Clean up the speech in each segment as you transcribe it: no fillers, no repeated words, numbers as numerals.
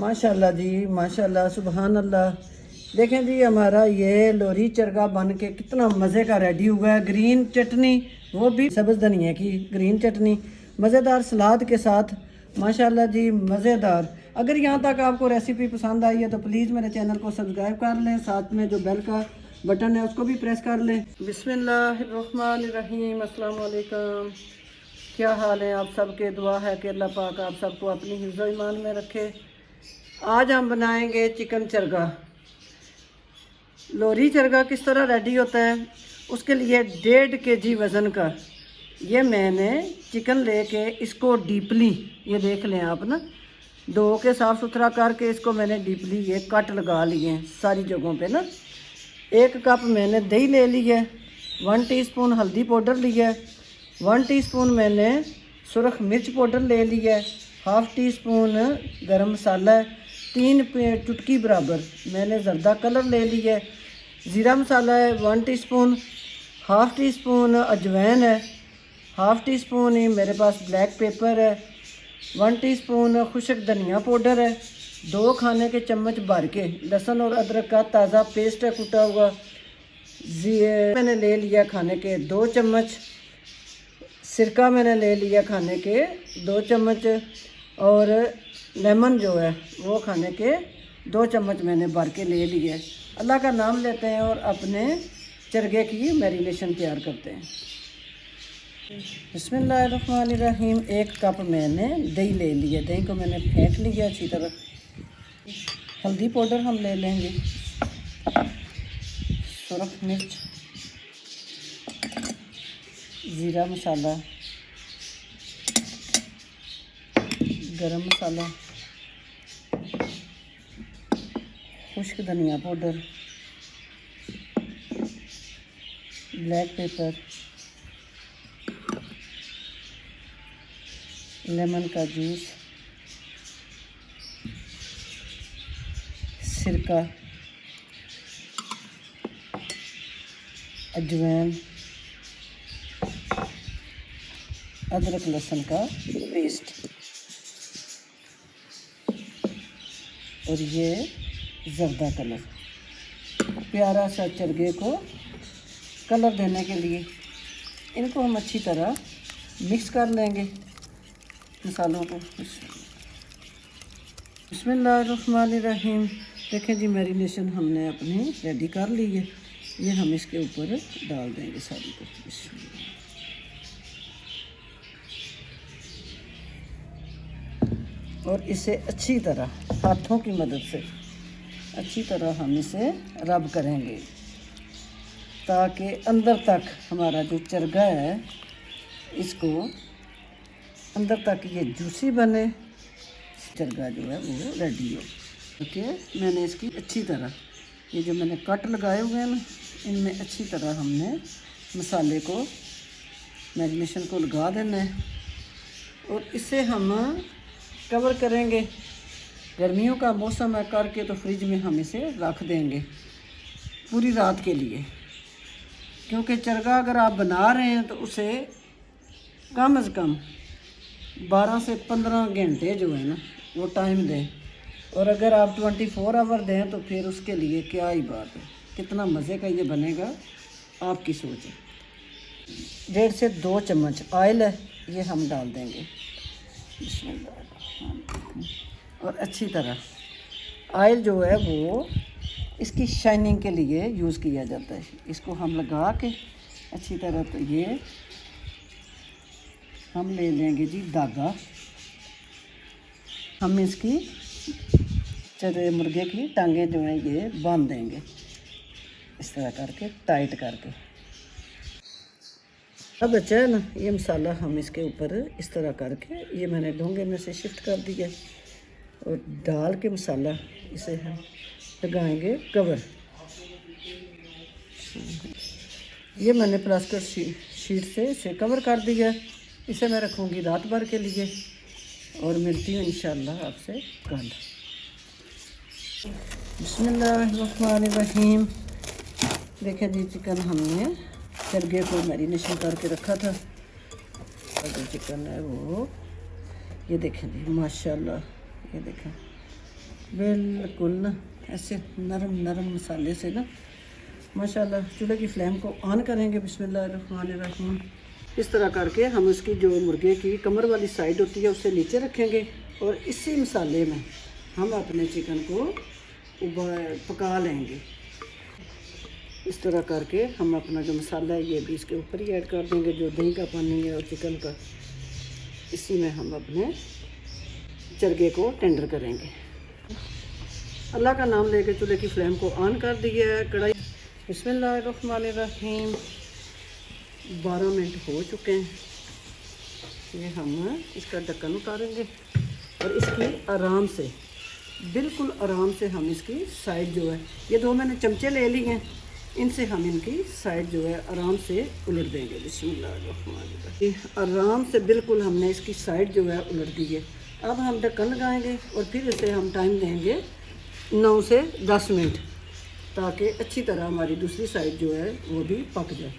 माशाल्लाह जी, माशाल्लाह, सुभान अल्लाह। देखें जी, हमारा ये लोरी चरगा बन के कितना मज़े का रेडी हुआ है। ग्रीन चटनी, वो भी सब्ज़ धनिया की ग्रीन चटनी, मज़ेदार सलाद के साथ, माशाल्लाह जी, मज़ेदार। अगर यहाँ तक आपको रेसिपी पसंद आई है तो प्लीज़ मेरे चैनल को सब्सक्राइब कर लें, साथ में जो बेल का बटन है उसको भी प्रेस कर लें। बिस्मिल्लाहिर्रहमानिर्रहीम, अस्सलाम वालेकुम। क्या हाल है आप सबके? दुआ है कि अल्लाह पाक आप सबको अपनी हिफ्ज़ ईमान में रखे। आज हम बनाएंगे चिकन चरगा। लोरी चरगा किस तरह रेडी होता है, उसके लिए 1.5 kg वज़न का ये मैंने चिकन लेके इसको डीपली, ये देख लें आप ना, धो के साफ़ सुथरा करके इसको मैंने डीपली ये कट लगा लिए हैं सारी जगहों पे ना। 1 कप मैंने दही ले ली है, 1 टीस्पून हल्दी पाउडर लिया है, 1 टीस्पून मैंने सुरख मिर्च पाउडर ले लिया है, 1/2 टीस्पून गरम मसाला है, 3 चुटकी बराबर मैंने जर्दा कलर ले लिया है, ज़ीरा मसाला है 1 टीस्पून, 1/2 टीस्पून अजवाइन है, 1/2 टीस्पून ही मेरे पास ब्लैक पेपर है, 1 टीस्पून खुश्क धनिया पाउडर है, 2 खाने के चम्मच भर के लहसुन और अदरक का ताज़ा पेस्ट है कुटा हुआ, मैंने ले लिया खाने के 2 चम्मच, सिरका मैंने ले लिया खाने के 2 चम्मच, और लेमन जो है वो खाने के 2 चम्मच मैंने भर के ले लिए। अल्लाह का नाम लेते हैं और अपने चरगे की मैरिनेशन तैयार करते हैं। बिस्मिल्लाहिर्रहमानिर्रहीम। 1 कप मैंने दही ले लिया, दही को मैंने फेंट लिया अच्छी तरह। हल्दी पाउडर हम ले लेंगे, सुरख मिर्च, ज़ीरा मसाला, गरम मसाला, खुश्क धनिया पाउडर, ब्लैक पेपर, लेमन का जूस, सिरका, अजवाइन, अदरक लहसुन का पेस्ट, और ये जर्दा कलर, प्यारा सा चरगे को कलर देने के लिए इनको हम अच्छी तरह मिक्स कर लेंगे मसालों को। बिस्मिल्लाहिर्रहमानिर्रहीम। देखें जी, मैरिनेशन हमने अपनी रेडी कर ली है, ये हम इसके ऊपर डाल देंगे सारी को। और इसे अच्छी तरह हाथों की मदद से अच्छी तरह हम इसे रब करेंगे ताकि अंदर तक हमारा जो चरगा है इसको अंदर तक ये जूसी बने, चरगा जो है वो रेडी हो। ओके, मैंने इसकी अच्छी तरह ये जो मैंने कट लगाए हुए हैं ना, इनमें अच्छी तरह हमने मसाले को, मैरिनेशन को लगा देना है और इसे हम कवर करेंगे। गर्मियों का मौसम है करके तो फ्रिज में हम इसे रख देंगे पूरी रात के लिए, क्योंकि चरगा अगर आप बना रहे हैं तो उसे कम से कम 12 से 15 घंटे जो है ना वो टाइम दें, और अगर आप 24 आवर दें तो फिर उसके लिए क्या ही बात है, कितना मज़े का ये बनेगा आपकी सोच है। 1.5 से 2 चम्मच ऑयल है, ये हम डाल देंगे और अच्छी तरह ऑयल जो है वो इसकी शाइनिंग के लिए यूज़ किया जाता है। इसको हम लगा के अच्छी तरह, तो ये हम ले लेंगे जी धागा, हम इसकी मुर्गे की टांगें जो हैं ये बांध देंगे इस तरह करके, टाइट करके। अब बचा है ना ये मसाला, हम इसके ऊपर इस तरह करके ये मैंने ढोंगे में से शिफ्ट कर दिया और डाल के मसाला इसे हम लगाएंगे कवर। ये मैंने प्लास्टिक शीट से इसे कवर कर दिया, इसे मैं रखूँगी रात भर के लिए और मिलती हूँ इंशाल्लाह आपसे कल। बिस्मिल्लाहिर्रहमानिर्रहीम। देखें जी, चिकन हमने चरगे को मैरिनेशन करके रखा था और जो चिकन है वो ये देखें जी, माशाल्लाह, ये देखें बिल्कुल ना ऐसे नरम नरम मसाले से ना माशाल्लाह। चूल्हे की फ्लेम को ऑन करेंगे, बिस्मिल्लाहिर्रहमानिर्रहीम। इस तरह करके हम उसकी जो मुर्गे की कमर वाली साइड होती है उसे नीचे रखेंगे और इसी मसाले में हम अपने चिकन को पका लेंगे। इस तरह करके हम अपना जो मसाला है ये भी इसके ऊपर ही ऐड कर देंगे, जो दही का पानी है और चिकन का, इसी में हम अपने चरगे को टेंडर करेंगे। अल्लाह का नाम लेके चूल्हे की फ्लेम को ऑन कर दिया है। कढ़ाई बिस्मिल्लाहिर्रहमानिर्रहीम। 12 मिनट हो चुके हैं। ये हम इसका ढक्कन उतारेंगे और इसकी आराम से, बिल्कुल आराम से हम इसकी साइड जो है, ये 2 मैंने चमचे ले लिए हैं, इनसे हम इनकी साइड जो है आराम से उलट देंगे। बिस्मिल्लाहिर्रहमानिर्रहीम। आराम से बिल्कुल हमने इसकी साइड जो है उलट दी है। अब हम ढक्कन लगाएंगे और फिर इसे हम टाइम देंगे 9 से 10 मिनट, ताकि अच्छी तरह हमारी दूसरी साइड जो है वो भी पक जाए।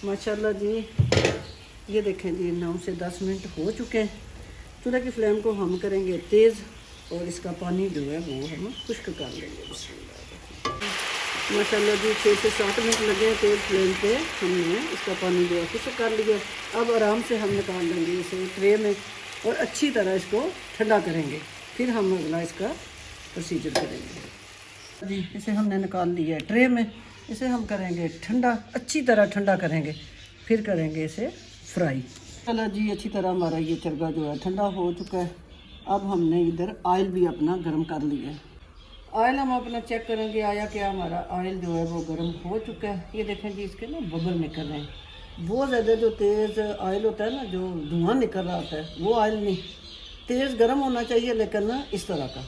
माशाल्लाह जी, ये देखें जी 9 से 10 मिनट हो चुके हैं। चूल्हे की फ्लेम को हम करेंगे तेज़ और इसका पानी जो है वो हम खुश्क कर लेंगे। माशाल्लाह जी 6 से 7 मिनट लगे हैं तेज़ फ्लेम पे, हमने इसका पानी जो है खुश्क कर लिया। अब आराम से हम निकाल लेंगे इसे ट्रे में और अच्छी तरह इसको ठंडा करेंगे, फिर हम अगला इसका प्रोसीजर करेंगे। जी इसे हमने निकाल लिया है ट्रे में, इसे हम करेंगे ठंडा, अच्छी तरह ठंडा करेंगे, फिर करेंगे इसे फ्राई। चलो जी अच्छी तरह हमारा ये चरगा जो है ठंडा हो चुका है। अब हमने इधर ऑयल भी अपना गर्म कर लिया है। ऑयल हम अपना चेक करेंगे आया क्या हमारा ऑयल जो है वो गर्म हो चुका है। ये देखें जी इसके ना बबल निकल रहे हैं। बहुत ज़्यादा जो तेज़ ऑयल होता है ना, जो धुआं निकल रहा होता है, वो ऑयल नहीं, तेज़ गर्म होना चाहिए, लेकिन ना इस तरह का।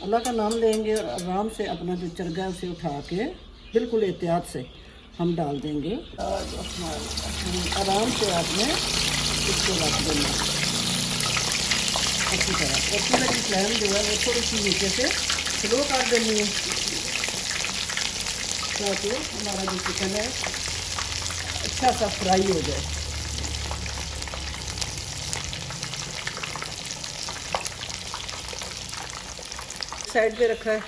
अल्लाह का नाम लेंगे और आराम से अपना जो चरगा है उसे उठा के बिल्कुल एहतियात से हम डाल देंगे। आराम से आपने इसको रख देना अच्छी तरह, और चूल्हे की फ्लेम जो है वो थोड़ी सी नीचे से स्लो कर देनी है, ताकि हमारा जो चिकन है अच्छा सा फ्राई हो जाए। साइड पे रखा है,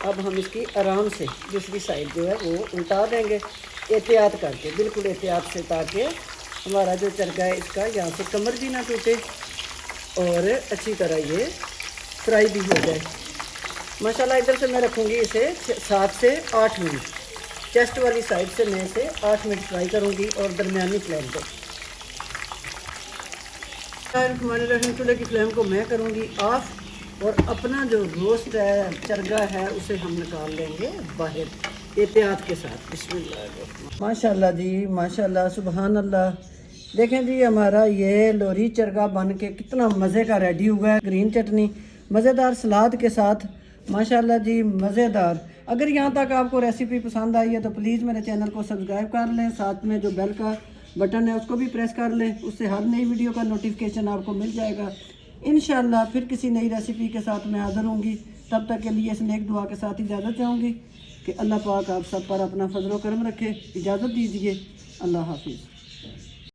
अब हम इसकी आराम से दूसरी साइड जो है वो उल्टा देंगे एहतियात करके, बिल्कुल एहतियात से, ताकि हमारा जो चरगा है इसका यहाँ से कमर भी ना टूटे और अच्छी तरह ये फ्राई भी हो जाए। माशाल्लाह इधर से मैं रखूँगी इसे 7 से 8 मिनट, चेस्ट वाली साइड से मैं इसे 8 मिनट फ्राई करूँगी और दरमियानी फ्लेम पर। चूल्हे की फ्लेम को मैं करूँगी ऑफ और अपना जो रोस्ट है, चरगा है, उसे हम निकाल लेंगे बाहर एहतियात के साथ। बिस्मिल्लाह। माशाल्लाह जी माशाल्लाह, सुबहान अल्लाह। देखें जी हमारा ये लोरी चरगा बन के कितना मज़े का रेडी हुआ है। ग्रीन चटनी, मज़ेदार सलाद के साथ, माशाल्लाह जी मज़ेदार। अगर यहाँ तक आपको रेसिपी पसंद आई है तो प्लीज़ मेरे चैनल को सब्सक्राइब कर लें, साथ में जो बेल का बटन है उसको भी प्रेस कर लें, उससे हर नई वीडियो का नोटिफिकेशन आपको मिल जाएगा। इंशाल्लाह फिर किसी नई रेसिपी के साथ मैं हाज़िर होंगी। तब तक के लिए इस नेक दुआ के साथ इजाज़त चाहूँगी कि अल्लाह पाक आप सब पर अपना फजल व करम रखे। इजाज़त दीजिए, अल्लाह हाफिज़।